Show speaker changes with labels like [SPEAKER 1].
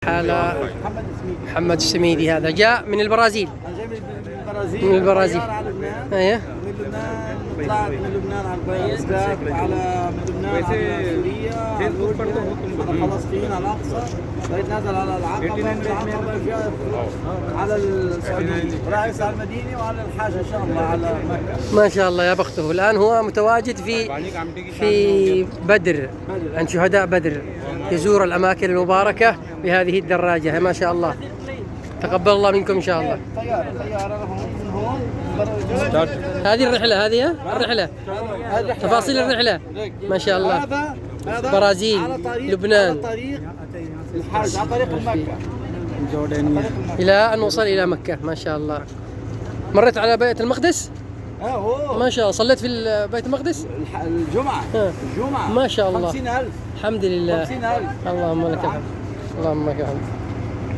[SPEAKER 1] حالة محمد السميدي هذا جاء من البرازيل.
[SPEAKER 2] جاي من
[SPEAKER 1] من البرازيل.
[SPEAKER 2] على لبنان.
[SPEAKER 1] ايه
[SPEAKER 2] من لبنان طلعت من لبنان على بغداد، على من لبنان على سوريا، على الأردن، على فلسطين، على الأقصى، بقيت نازل على العقبة، من العقبة جاء على السعودية، رايح على المدينة وعلى الحاجة إن شاء الله على مكة.
[SPEAKER 1] ما شاء الله يا بخته. الآن هو متواجد في بدر، عند شهداء بدر، يزور الأماكن المباركة بهذه الدراجة. ما شاء الله، تقبل الله منكم إن شاء الله.
[SPEAKER 2] طيارة من هون
[SPEAKER 1] هذه الرحلة، هذه الرحلة، تفاصيل الرحلة ما شاء الله.
[SPEAKER 2] هذا
[SPEAKER 1] برازيل، لبنان،
[SPEAKER 2] على طريق الحج، على طريق مكة
[SPEAKER 1] إلى أن وصل إلى مكة. ما شاء الله. مرت على بيت المقدس. ما شاء الله. صليت في بيت المقدس
[SPEAKER 2] الجمعة.
[SPEAKER 1] ما شاء الله.
[SPEAKER 2] 50,000.
[SPEAKER 1] الحمد لله.
[SPEAKER 2] 50,000.
[SPEAKER 1] اللهم لك الحمد. اللهم لك الحمد.